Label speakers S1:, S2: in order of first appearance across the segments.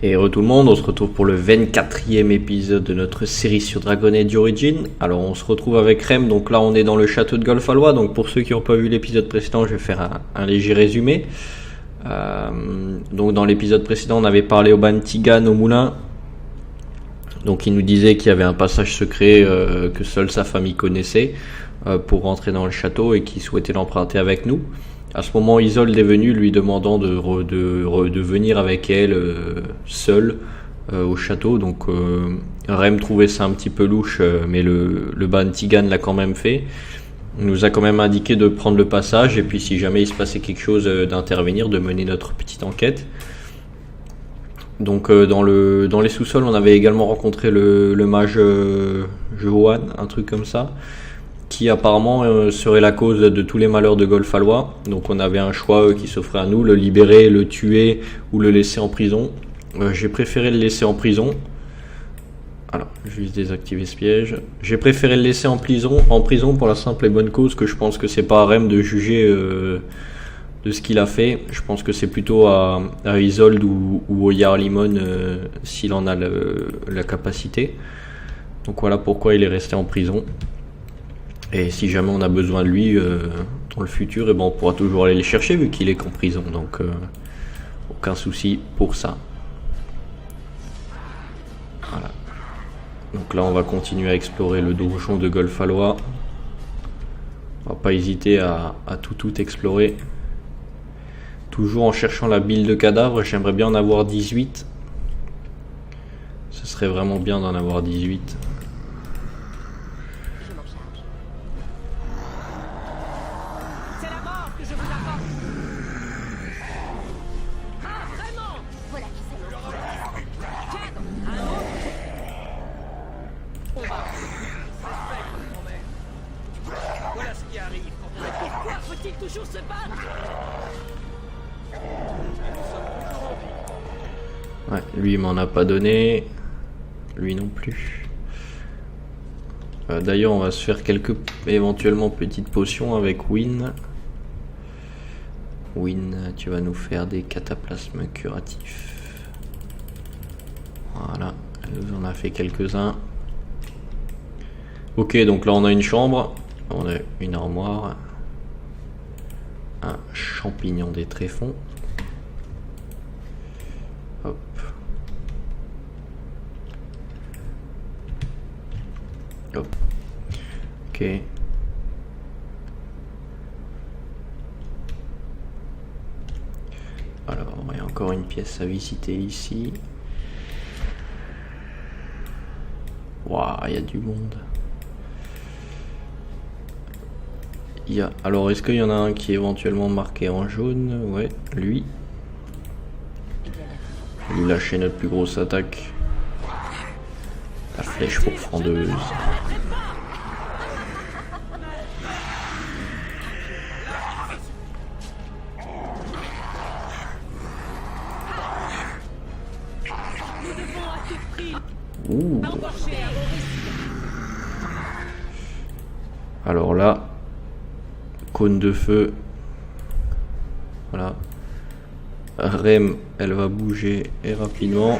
S1: Et tout le monde, on se retrouve pour le 24e épisode de notre série sur Dragon Age Origins. Alors on se retrouve avec Rem, donc là on est dans le château de Golfalois. Donc pour ceux qui n'ont pas vu l'épisode précédent, je vais faire un léger résumé. Donc dans l'épisode précédent, on avait parlé au Ban Tigan au moulin. Donc il nous disait qu'il y avait un passage secret que seule sa famille connaissait pour rentrer dans le château et qu'il souhaitait l'emprunter avec nous. À ce moment, Isolde est venue lui demandant de venir avec elle seule au château. Donc Rem trouvait ça un petit peu louche, mais le Ban Tigan l'a quand même fait. Il nous a quand même indiqué de prendre le passage et puis si jamais il se passait quelque chose d'intervenir, de mener notre petite enquête. Donc dans les sous-sols, on avait également rencontré le mage Johan, un truc comme ça, qui apparemment serait la cause de tous les malheurs de Golfalois. Donc on avait un choix qui s'offrait à nous, le libérer, le tuer ou le laisser en prison. J'ai préféré le laisser en prison. Alors, je vais juste désactiver ce piège. J'ai préféré le laisser en prison pour la simple et bonne cause que je pense que c'est pas à Rem de juger de ce qu'il a fait. Je pense que c'est plutôt à Isolde ou au Jarlimon s'il en a la capacité. Donc voilà pourquoi il est resté en prison. Et si jamais on a besoin de lui dans le futur, on pourra toujours aller le chercher vu qu'il est qu'en prison. Donc aucun souci pour ça. Voilà. Donc là on va continuer à explorer le donjon de Golfalois. On va pas hésiter à tout explorer. Toujours en cherchant la bile de cadavre, j'aimerais bien en avoir 18. Ce serait vraiment bien d'en avoir 18. Ouais, lui il m'en a pas donné, lui non plus. D'ailleurs on va se faire quelques éventuellement petites potions avec Wynne. Wynne, tu vas nous faire des cataplasmes curatifs. Voilà, elle nous en a fait quelques-uns. Ok, donc là on a une chambre, on a une armoire, un champignon des tréfonds. Hop. Hop. Ok. Alors, il y a encore une pièce à visiter ici. Waouh, il y a du monde. Alors, est-ce qu'il y en a un qui est éventuellement marqué en jaune? Ouais, lui. Il lâchait notre plus grosse attaque. La flèche pourfendeuse. Ouh. Alors là, cône de feu. Voilà. Rem, elle va bouger et rapidement.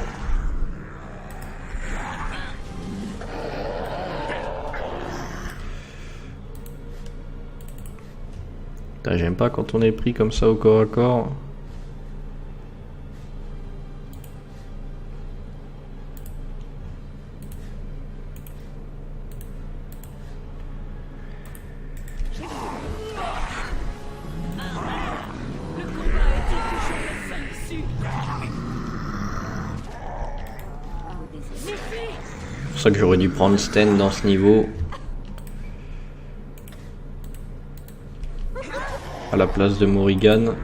S1: J'aime pas quand on est pris comme ça au corps à corps. C'est pour ça que j'aurais dû prendre Sten dans ce niveau. À la place de Morrigan.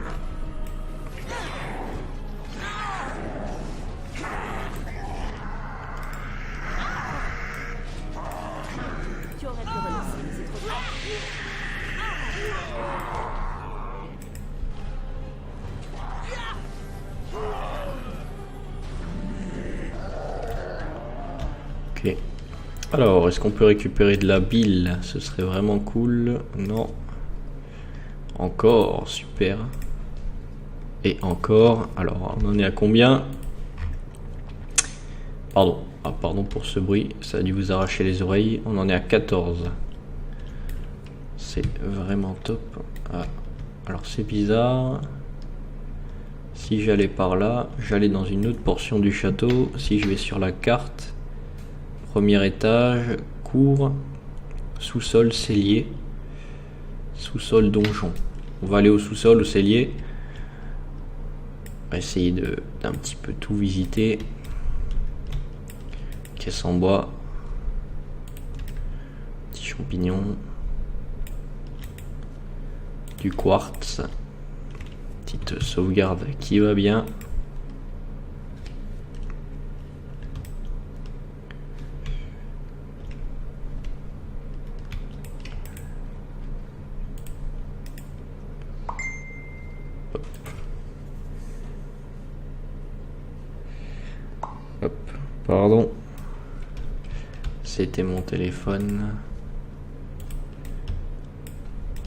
S1: Ok. Alors, est-ce qu'on peut récupérer de la bile? Ce serait vraiment cool. Non. Encore, super. Et encore. Alors, on en est à combien? Pardon. Ah, pardon pour ce bruit. Ça a dû vous arracher les oreilles. On en est à 14. C'est vraiment top. Ah. Alors c'est bizarre. Si j'allais par là, j'allais dans une autre portion du château. Si je vais sur la carte, premier étage, cour, sous-sol, cellier, sous-sol, donjon. On va aller au sous-sol, au cellier. On va essayer d'un petit peu tout visiter. Caisse en bois. Petits champignons. Du quartz. Petite sauvegarde qui va bien. Hop, pardon. C'était mon téléphone.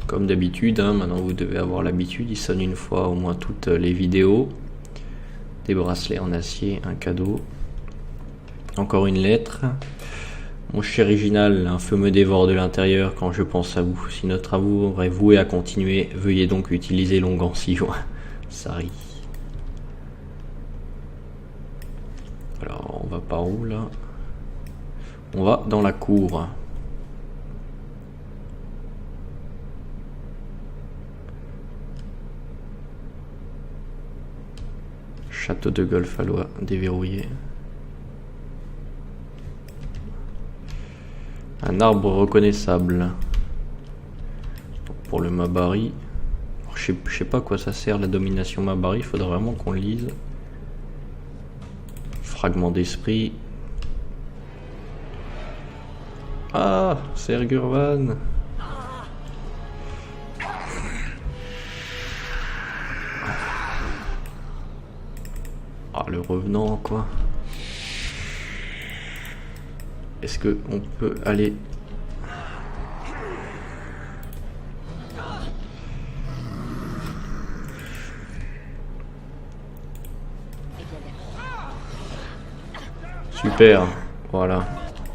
S1: Comme d'habitude, hein, maintenant vous devez avoir l'habitude, il sonne une fois au moins toutes les vidéos. Des bracelets en acier, un cadeau. Encore une lettre. Mon cher original, un feu me dévore de l'intérieur quand je pense à vous. Si notre amour est voué à continuer, veuillez donc utiliser l'onguent si joint. Sari. Alors, on va par où là? On va dans la cour. Château de golf à loi déverrouillé. Un arbre reconnaissable. Pour le Mabari. Je sais pas à quoi ça sert la domination Mabari, il faudrait vraiment qu'on le lise. Fragment d'esprit. Ah, Ser Gurvan. Ah, le revenant, quoi. Est-ce que on peut aller... Super, voilà.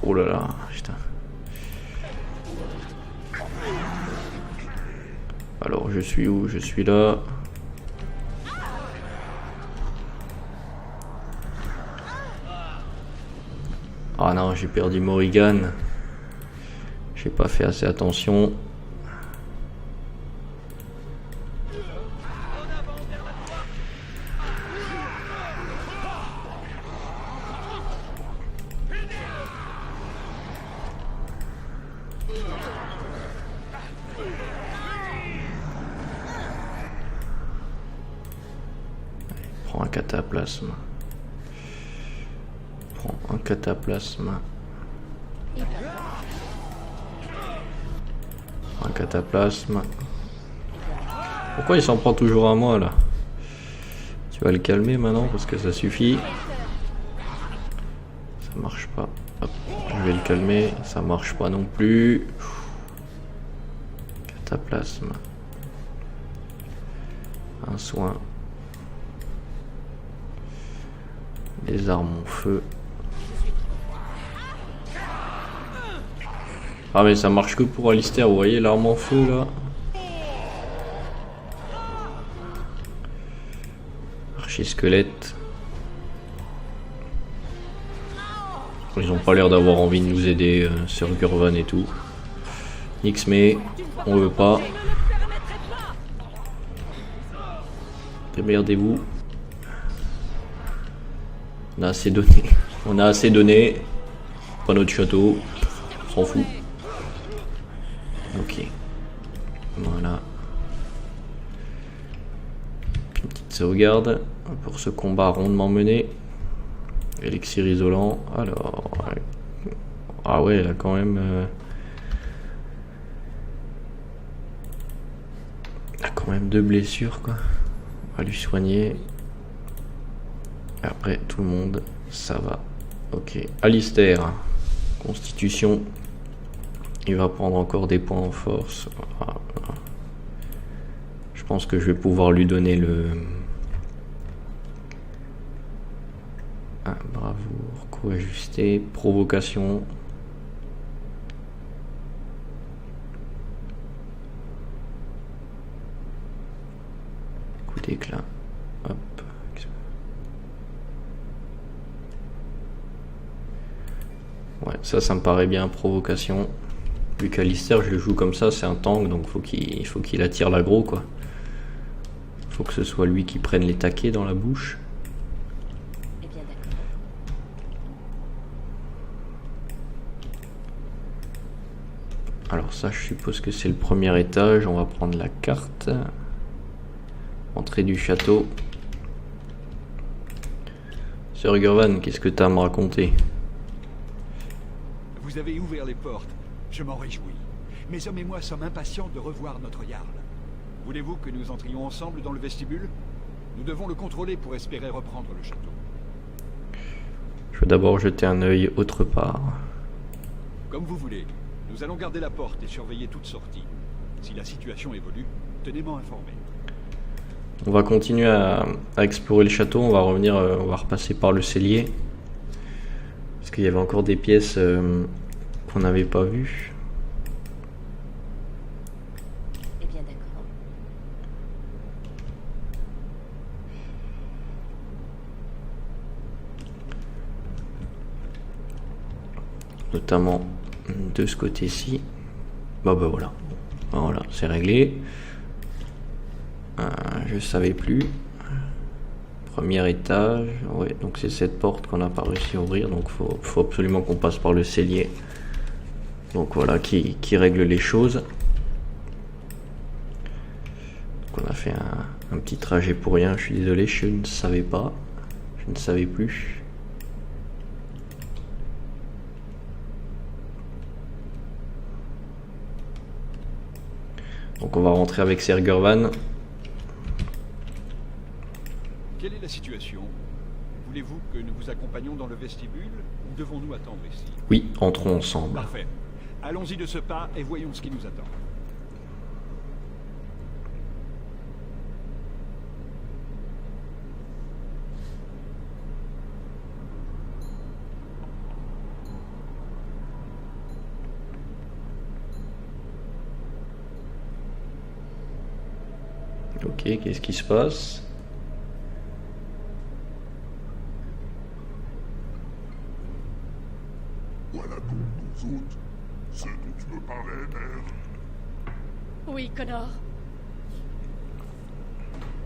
S1: Oh là là, putain. Alors, je suis où? Je suis là. Ah non, j'ai perdu Morrigan. J'ai pas fait assez attention. Prends un cataplasme. Un cataplasme. Un cataplasme. Pourquoi il s'en prend toujours à moi là? Tu vas le calmer maintenant parce que ça suffit. Ça marche pas. Hop, je vais le calmer. Ça marche pas non plus. Cataplasme. Un soin. Des armes en feu. Ah mais ça marche que pour Alistair, vous voyez l'arme en feu là. Archi-squelette. Ils ont pas l'air d'avoir envie de nous aider, Ser Gurvan et tout. Nix mais on veut pas. Démerdez-vous. On a assez donné. On a assez donné. Pas notre château. On s'en fout. Ok. Voilà. Une petite sauvegarde pour ce combat rondement mené. Élixir isolant. Alors. Ah ouais, elle a quand même. Elle a quand même 2 blessures quoi. On va lui soigner. Après tout le monde, ça va. Ok. Alistair. Constitution. Il va prendre encore des points en force. Je pense que je vais pouvoir lui donner Bravoure, coup ajusté, provocation. Coup d'éclat. Hop. Ouais, ça me paraît bien, provocation. Vu qu'Alistair, je le joue comme ça, c'est un tank, donc faut qu'il attire l'aggro, quoi. Faut que ce soit lui qui prenne les taquets dans la bouche. Alors ça, je suppose que c'est le premier étage. On va prendre la carte. Entrée du château. Sir Gurvan, qu'est-ce que tu as à me raconter?
S2: Vous avez ouvert les portes. Je m'en réjouis. Mes hommes et moi sommes impatients de revoir notre Jarl. Voulez-vous que nous entrions ensemble dans le vestibule? Nous devons le contrôler pour espérer reprendre le château.
S1: Je vais d'abord jeter un œil autre part.
S2: Comme vous voulez. Nous allons garder la porte et surveiller toute sortie. Si la situation évolue, tenez-moi informé.
S1: On va continuer à explorer le château. On va revenir, on va repasser par le cellier. Parce qu'il y avait encore des pièces qu'on n'avait pas vues.
S3: Eh bien, d'accord.
S1: Notamment de ce côté-ci. Bah voilà. Voilà, c'est réglé. Je savais plus. Premier étage. Ouais, donc c'est cette porte qu'on n'a pas réussi à ouvrir. Donc faut absolument qu'on passe par le cellier. Donc voilà, qui règle les choses. Donc on a fait un petit trajet pour rien. Je suis désolé, je ne savais pas. Je ne savais plus. Donc on va rentrer avec Sir Gurvan.
S2: Quelle est la situation? Voulez-vous que nous vous accompagnions dans le vestibule ou devons-nous attendre ici?
S1: Oui, entrons ensemble.
S2: Parfait. Allons-y de ce pas et voyons ce qui nous attend.
S1: Ok, qu'est-ce qui se passe?
S4: Voilà donc nos hôtes, ceux dont tu me parlais, mère.
S3: Oui, Connor.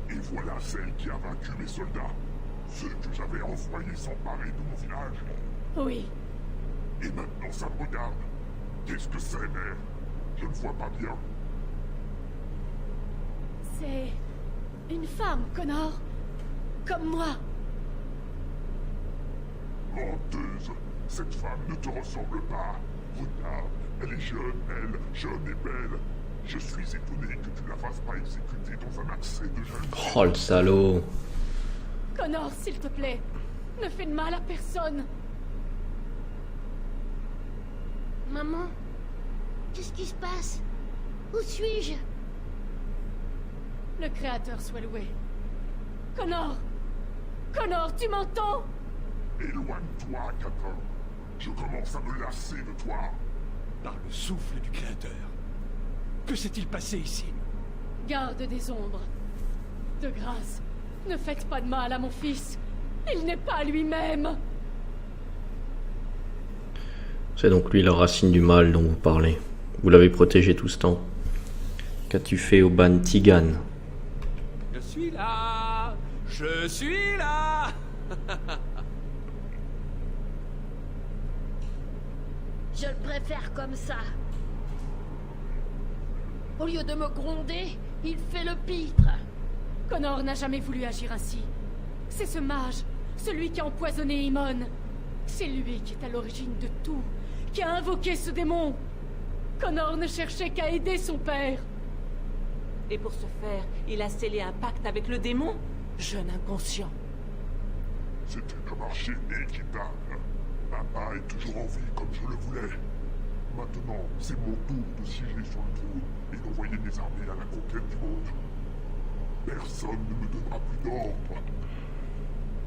S4: Et voilà celle qui a vaincu mes soldats, ceux que j'avais envoyés s'emparer de mon village.
S3: Oui.
S4: Et maintenant ça me regarde. Qu'est-ce que c'est, mère? Je ne vois pas bien.
S3: C'est une femme, Connor. Comme moi.
S4: Menteuse, cette femme ne te ressemble pas. Regarde, elle est jeune et belle. Je suis étonné que tu ne la fasses pas exécuter dans un accès de jalousie.
S1: Oh le salaud!
S3: Connor, s'il te plaît. Ne fais de mal à personne.
S5: Maman, qu'est-ce qui se passe? Où suis-je?
S3: Le Créateur soit loué. Connor! Connor, tu m'entends?
S4: Éloigne-toi, Catin. Je commence à me lasser de toi.
S2: Par le souffle du Créateur. Que s'est-il passé ici?
S3: Garde des ombres. De grâce, ne faites pas de mal à mon fils. Il n'est pas lui-même.
S1: C'est donc lui la racine du mal dont vous parlez. Vous l'avez protégé tout ce temps. Qu'as-tu fait au Ban Tigan?
S6: Je suis là! Je suis là!
S5: Je le préfère comme ça. Au lieu de me gronder, il fait le pitre.
S3: Connor n'a jamais voulu agir ainsi. C'est ce mage, celui qui a empoisonné Imon. C'est lui qui est à l'origine de tout, qui a invoqué ce démon. Connor ne cherchait qu'à aider son père.
S7: Et pour ce faire, il a scellé un pacte avec le démon? Jeune inconscient.
S4: C'était un marché équitable. Papa est toujours en vie comme je le voulais. Maintenant, c'est mon tour de siéger sur le trône et d'envoyer mes armées à la conquête du monde. Personne ne me donnera plus d'ordre.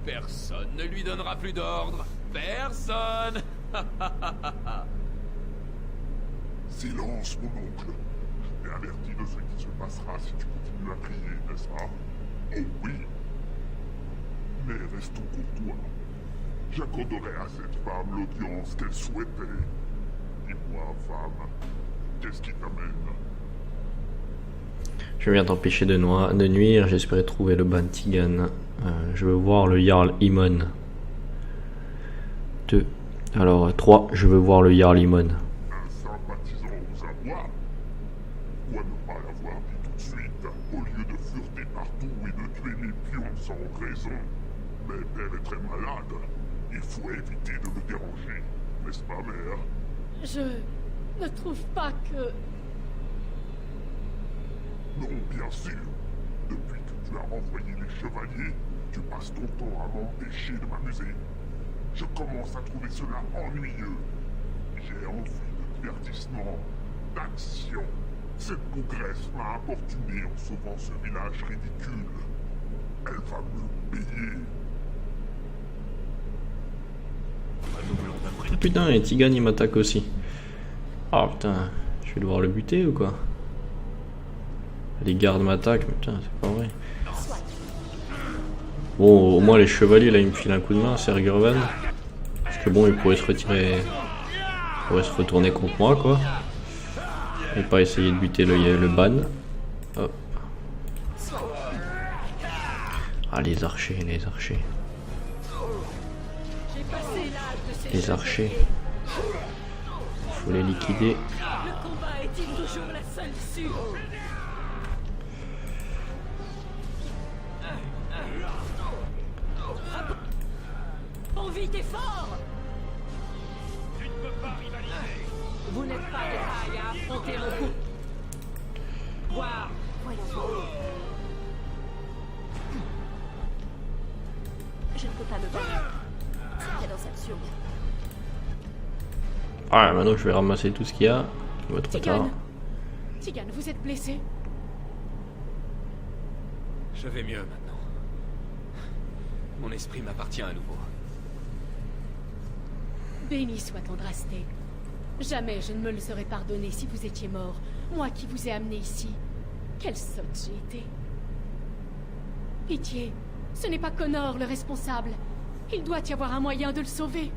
S6: Personne ne lui donnera plus d'ordre. Personne.
S4: Silence, mon oncle. Je t'ai averti de ce qui se passera si tu continues à crier, n'est-ce pas? Oh oui. Mais restons courtois. J'accorderai à cette femme l'audience qu'elle souhaitait. Dis-moi, femme, qu'est-ce qui t'amène?
S1: Je viens t'empêcher de nuire, j'espérais trouver le Bantigan. Je veux voir le Jarl Imon. 2. Alors 3, je veux voir le Jarl Imon.
S4: Un sympathisant aux abois? Ou à ne pas l'avoir dit tout de suite, au lieu de fureter partout et de tuer les pions sans raison? Mais père est très malade. Il faut éviter de le déranger, n'est-ce pas, mère?
S3: Je ne trouve pas que...
S4: Non, bien sûr. Depuis que tu as renvoyé les chevaliers, tu passes ton temps à m'empêcher de m'amuser. Je commence à trouver cela ennuyeux. J'ai envie de divertissement, d'action. Cette bougresse m'a importuné en sauvant ce village ridicule. Elle va me payer.
S1: Oh putain, et Tigan il m'attaque aussi. Ah putain, je vais devoir le buter ou quoi? Les gardes m'attaquent, mais putain, c'est pas vrai. Bon, au moins les chevaliers là, ils me filent un coup de main, c'est Sergurvan. Parce que bon, ils pourraient se retirer. Ils pourraient se retourner contre moi, quoi. Et pas essayer de buter le ban. Hop. Ah, les archers, les archers. Les archers. Faut les liquider.
S7: Le combat est-il toujours la seule issue? Bon, vite et fort! Tu ne peux pas rivaliser! Vous n'êtes pas de taille à affronter mon coup! Voir! Voyons. Je ne peux pas me battre. Quelle absurde.
S1: Ah, maintenant je vais ramasser tout ce qu'il y a. Il va trop tard.
S3: Tigan, vous êtes blessé?
S6: Je vais mieux maintenant. Mon esprit m'appartient à nouveau.
S3: Béni soit Andrasté. Jamais je ne me le serais pardonné si vous étiez mort. Moi qui vous ai amené ici. Quelle sotte j'ai été. Pitié, ce n'est pas Connor le responsable. Il doit y avoir un moyen de le sauver.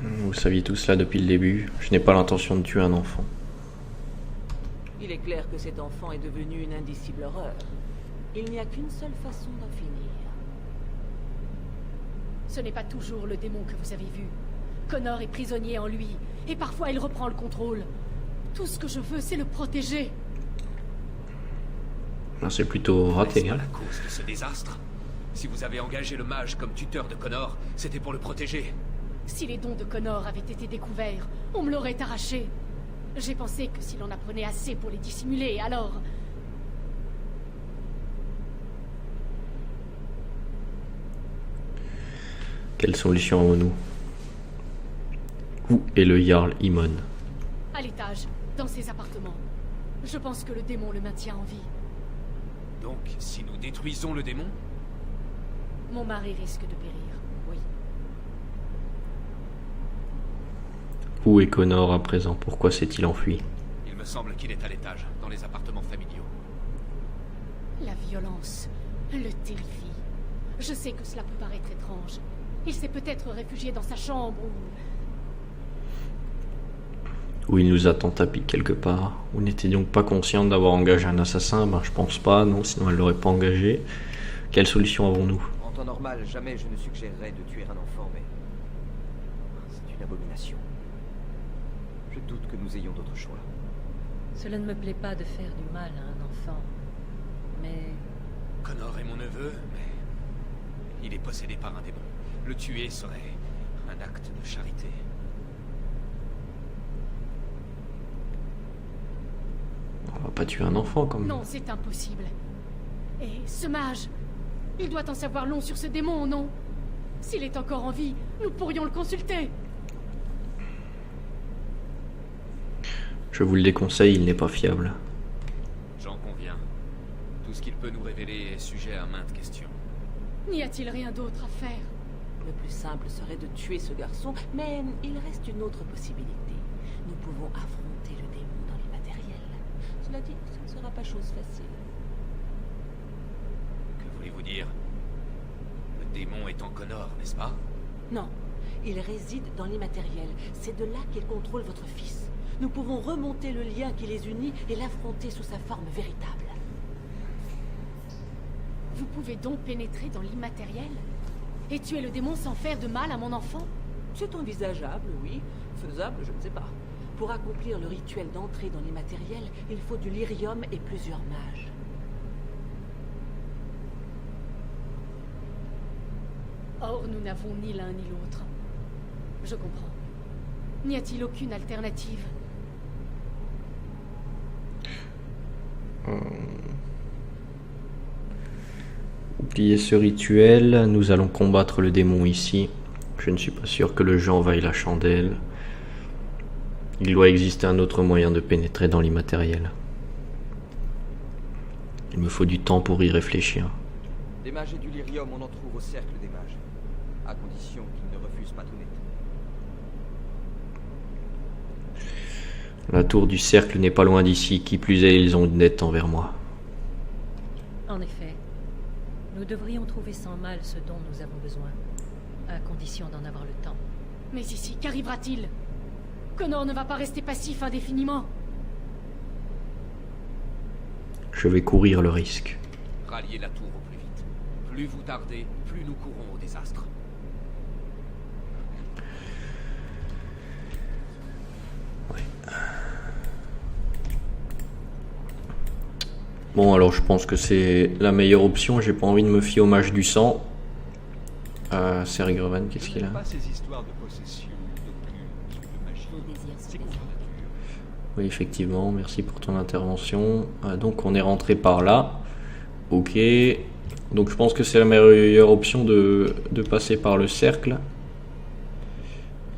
S1: Vous saviez tout cela depuis le début. Je n'ai pas l'intention de tuer un enfant.
S7: Il est clair que cet enfant est devenu une indicible horreur. Il n'y a qu'une seule façon d'en finir.
S3: Ce n'est pas toujours le démon que vous avez vu. Connor est prisonnier en lui, et parfois il reprend le contrôle. Tout ce que je veux, c'est le protéger.
S1: C'est plutôt raté, hein.
S6: La cause de ce désastre. Si vous avez engagé le mage comme tuteur de Connor, c'était pour le protéger.
S3: Si les dons de Connor avaient été découverts, on me l'aurait arraché. J'ai pensé que s'il en apprenait assez pour les dissimuler, alors...
S1: Quelle solution avons-nous? Où est le Jarl Imon?
S3: À l'étage, dans ses appartements. Je pense que le démon le maintient en vie.
S6: Donc, si nous détruisons le démon,
S3: Mon mari risque de périr, oui.
S1: Où est Connor à présent? Pourquoi s'est-il enfui?
S6: il me semble qu'il est à l'étage, dans les appartements familiaux.
S3: La violence le terrifie. Je sais que cela peut paraître étrange. Il s'est peut-être réfugié dans sa chambre ou...
S1: Où il nous attend tapis quelque part. Vous n'étiez donc pas consciente d'avoir engagé un assassin? Ben je pense pas, non, sinon elle l'aurait pas engagé. Quelle solution avons-nous?
S8: En temps normal, jamais je ne suggérerais de tuer un enfant, mais... c'est une abomination. Je doute que nous ayons d'autre choix.
S9: Cela ne me plaît pas de faire du mal à un enfant. Mais...
S6: Connor est mon neveu, mais... il est possédé par un démon. Le tuer serait un acte de charité.
S1: On va pas tuer un enfant comme...
S3: Non, c'est impossible. Et ce mage, il doit en savoir long sur ce démon, non? S'il est encore en vie, nous pourrions le consulter.
S1: Je vous le déconseille, il n'est pas fiable.
S6: J'en conviens. Tout ce qu'il peut nous révéler est sujet à maintes questions.
S3: N'y a-t-il rien d'autre à faire?
S7: Le plus simple serait de tuer ce garçon, mais il reste une autre possibilité. Nous pouvons affronter le démon dans l'immatériel. Cela dit, ce ne sera pas chose facile.
S6: Que voulez-vous dire? Le démon est en Connor, n'est-ce pas?
S7: Non, il réside dans l'immatériel. C'est de là qu'il contrôle votre fils. Nous pouvons remonter le lien qui les unit et l'affronter sous sa forme véritable.
S3: Vous pouvez donc pénétrer dans l'immatériel et tuer le démon sans faire de mal à mon enfant?
S7: C'est envisageable, oui. Faisable, je ne sais pas. Pour accomplir le rituel d'entrée dans l'immatériel, il faut du lyrium et plusieurs mages.
S3: Or, nous n'avons ni l'un ni l'autre. Je comprends. N'y a-t-il aucune alternative?
S1: Oubliez ce rituel, nous allons combattre le démon ici. Je ne suis pas sûr que le jeu envahisse la chandelle. Il doit exister un autre moyen de pénétrer dans l'immatériel. Il me faut du temps pour y réfléchir.
S8: Des mages et du lyrium, on en trouve au cercle des mages. À condition qu'ils ne refusent pas tout net.
S1: La tour du cercle n'est pas loin d'ici, qui plus est, ils ont une dette envers moi.
S9: En effet, nous devrions trouver sans mal ce dont nous avons besoin, à condition d'en avoir le temps.
S3: Mais ici, qu'arrivera-t-il? Connor ne va pas rester passif indéfiniment.
S1: Je vais courir le risque.
S6: Ralliez la tour au plus vite. Plus vous tardez, plus nous courons au désastre.
S1: Bon, alors je pense que c'est la meilleure option. J'ai pas envie de me fier au mage du sang. Sergrevan, qu'est-ce qu'il a?
S2: Pas ces histoires de possession, de culte, de magie. C'est contre nature.
S1: Oui, effectivement, merci pour ton intervention. Donc on est rentré par là. Ok. Donc je pense que c'est la meilleure option de passer par le cercle.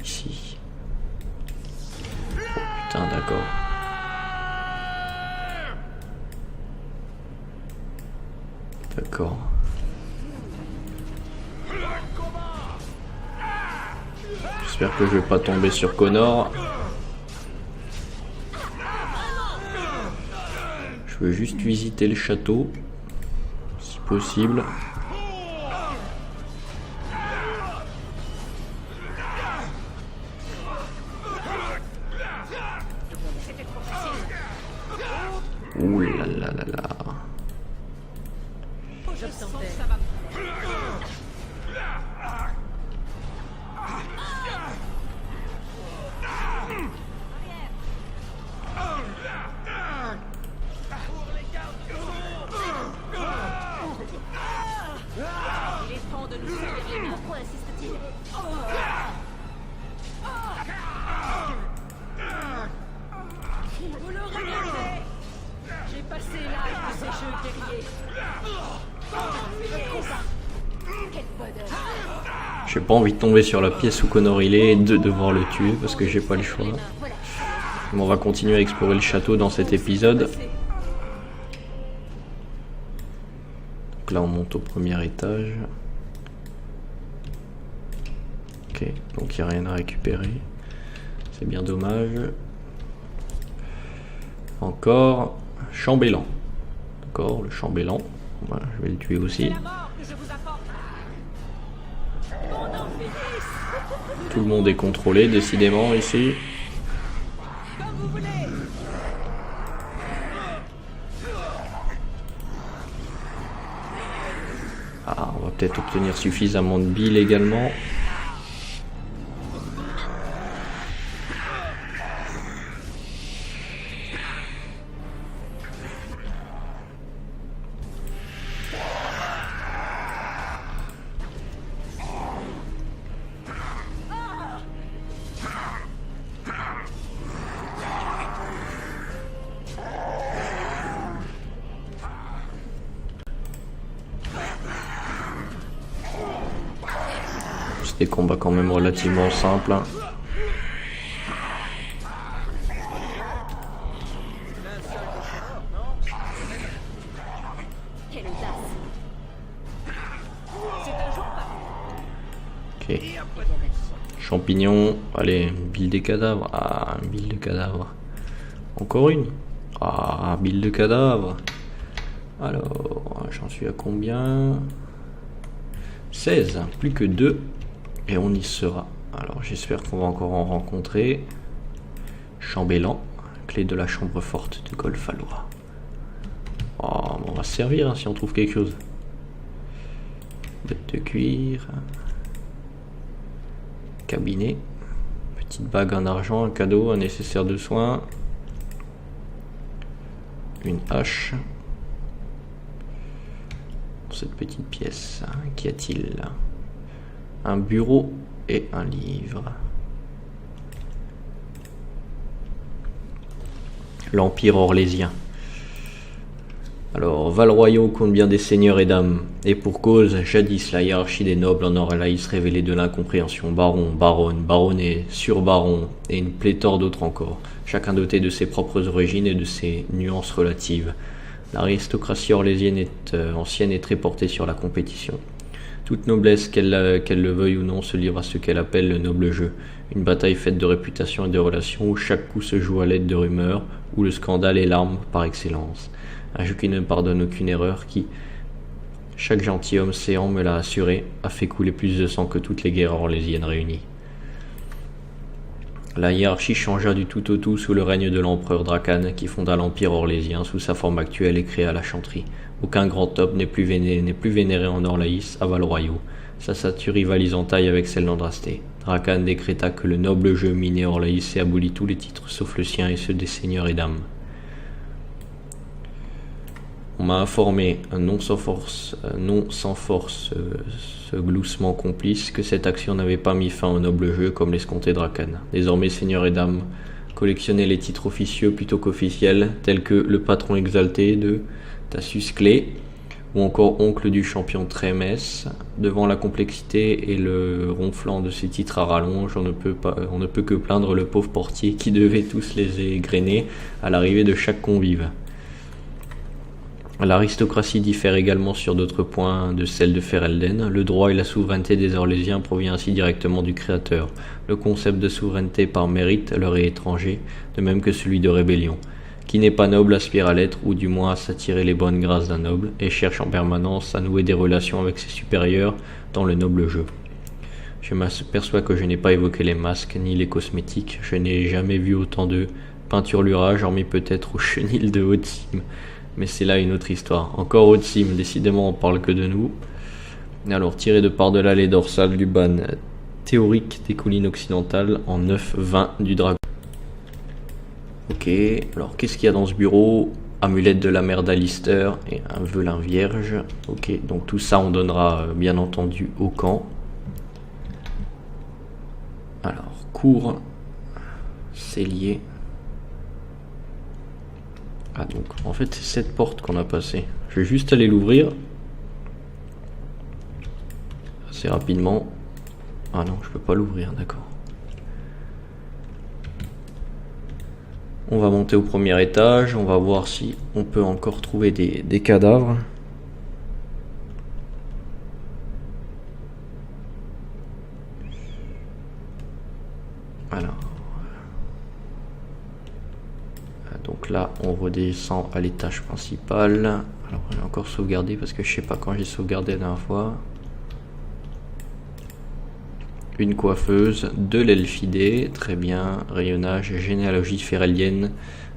S1: Ici. Oh, putain, d'accord. D'accord. J'espère que je vais pas tomber sur Connor. Je veux juste visiter le château, si possible. Ouh là là là là.
S7: Il est temps de nous salir les mains. Pourquoi insiste-t-il? Vous le regardez. J'ai passé l'âge de ces jeux guerriers. Quel bonheur.
S1: J'ai pas envie de tomber sur la pièce où Connor il est et de devoir le tuer parce que j'ai pas le choix. Mais on va continuer à explorer le château dans cet épisode. Donc là on monte au premier étage. Ok, donc il n'y a rien à récupérer. C'est bien dommage. Encore chambellan. D'accord, le chambellan. Voilà, je vais le tuer aussi. Tout le monde est contrôlé décidément ici. Ah, on va peut-être obtenir suffisamment de billes également. C'est des combats quand même relativement simples. Ok. Champignons. Allez, une bile des cadavres. Ah, une bile de cadavre. Encore une. Ah, bile de cadavre. Alors, j'en suis à combien? 16. Plus que 2. Et on y sera. Alors, j'espère qu'on va encore en rencontrer. Chambellan. Clé de la chambre forte de Golfalois. Oh, on va se servir hein, si on trouve quelque chose. Botte de cuir. Cabinet. Petite bague en argent, un cadeau, un nécessaire de soins. Une hache. Cette petite pièce, qu'y a-t-il là? Un bureau et un livre. L'Empire orlésien. Alors, Val-Royaux compte bien des seigneurs et dames, et pour cause, jadis la hiérarchie des nobles en Orlaïs révélait de l'incompréhension. Baron, baronne, baronnet, surbaron, et une pléthore d'autres encore, chacun doté de ses propres origines et de ses nuances relatives. L'aristocratie orlésienne est ancienne et très portée sur la compétition. Toute noblesse, qu'elle le veuille ou non, se livre à ce qu'elle appelle le noble jeu. Une bataille faite de réputation et de relations où chaque coup se joue à l'aide de rumeurs, où le scandale est l'arme par excellence. Un jeu qui ne pardonne aucune erreur, qui, chaque gentilhomme séant me l'a assuré, a fait couler plus de sang que toutes les guerres orlésiennes réunies. La hiérarchie changea du tout au tout sous le règne de l'empereur Dracan, qui fonda l'Empire orlésien sous sa forme actuelle et créa la chanterie. Aucun grand homme n'est plus vénéré en Orlaïs à Val-Royaux. Sa statue rivalise en taille avec celle d'Andrasté. Dracan décréta que le noble jeu miné Orlaïs et abolit tous les titres sauf le sien et ceux des seigneurs et dames. On m'a informé, non sans force, ce gloussement complice, que cette action n'avait pas mis fin au noble jeu comme l'escomptait Dracan. Désormais, seigneurs et dames, collectionnez les titres officieux plutôt qu'officiels, tels que le patron exalté de Tassus Clé, ou encore oncle du champion Trémès. Devant la complexité et le ronflant de ces titres à rallonge, on ne peut que plaindre le pauvre portier qui devait tous les égrener à l'arrivée de chaque convive. L'aristocratie diffère également sur d'autres points de celle de Ferelden. Le droit et la souveraineté des Orlésiens provient ainsi directement du Créateur. Le concept de souveraineté par mérite leur est étranger, de même que celui de rébellion. Qui n'est pas noble aspire à l'être, ou du moins à s'attirer les bonnes grâces d'un noble, et cherche en permanence à nouer des relations avec ses supérieurs dans le noble jeu. Je m'aperçois que je n'ai pas évoqué les masques ni les cosmétiques. Je n'ai jamais vu autant de peinturlurage, hormis peut-être au chenil de Haute-Cime. Mais c'est là une autre histoire. Encore Haute-Cime, décidément on parle que de nous. Alors, tiré de par-delà les dorsales du ban théorique des collines occidentales en 9-20 du dragon. Ok, alors qu'est-ce qu'il y a dans ce bureau? Amulette de la mère d'Alister et un velin vierge. Ok, donc tout ça on donnera bien entendu au camp. Alors, cours, cellier. Ah donc, en fait c'est cette porte qu'on a passée. Je vais juste aller l'ouvrir. Assez rapidement. Ah non, je peux pas l'ouvrir, d'accord. On va monter au premier étage, on va voir si on peut encore trouver des cadavres. Alors. Donc là, on redescend à l'étage principal. Alors, on a encore sauvegardé parce que je sais pas quand j'ai sauvegardé la dernière fois. Une coiffeuse, de l'elfidée, très bien. Rayonnage, généalogie ferellienne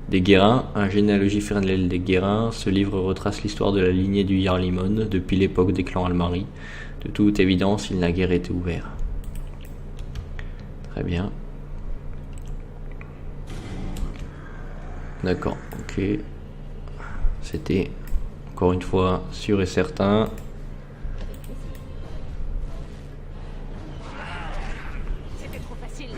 S1: des Guérins. Un généalogie ferellienne des Guérins. Ce livre retrace l'histoire de la lignée du Jarlimon depuis l'époque des clans Almari. De toute évidence, il n'a guère été ouvert. Très bien. D'accord, ok. C'était encore une fois sûr et certain.
S5: C'était trop facile.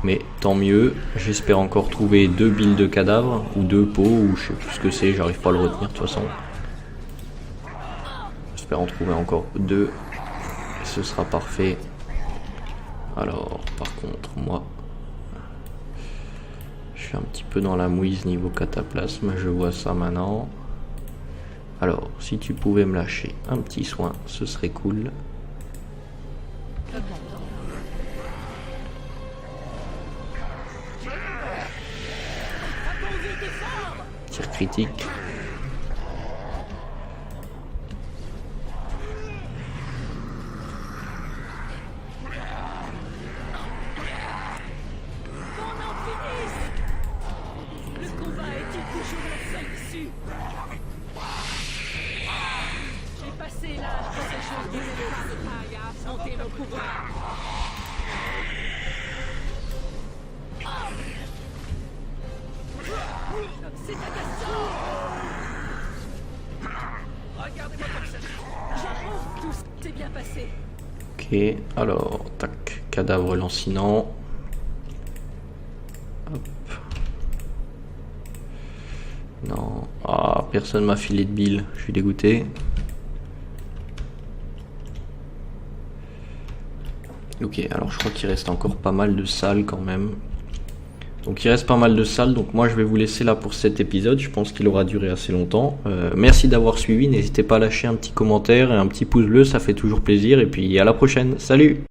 S1: Mais tant mieux, j'espère encore trouver 2 billes de cadavres, ou 2 pots, ou je sais plus ce que c'est, j'arrive pas à le retenir de toute façon. J'espère en trouver encore 2, et ce sera parfait. Alors, par contre, moi, je suis un petit peu dans la mouise niveau cataplasme, je vois ça maintenant. Alors, si tu pouvais me lâcher un petit soin, ce serait cool. Tir critique.
S7: C'est agaçant. Regardez-moi comme ça. J'approuve, tout s'est bien passé.
S1: Ok, alors, tac, cadavre lancinant. Hop. Non, ah, personne m'a filé de bile, je suis dégoûté. Ok, alors je crois qu'il reste encore pas mal de salles quand même. Donc il reste pas mal de salles, donc moi je vais vous laisser là pour cet épisode, je pense qu'il aura duré assez longtemps. Merci d'avoir suivi, n'hésitez pas à lâcher un petit commentaire et un petit pouce bleu, ça fait toujours plaisir, et puis à la prochaine, salut!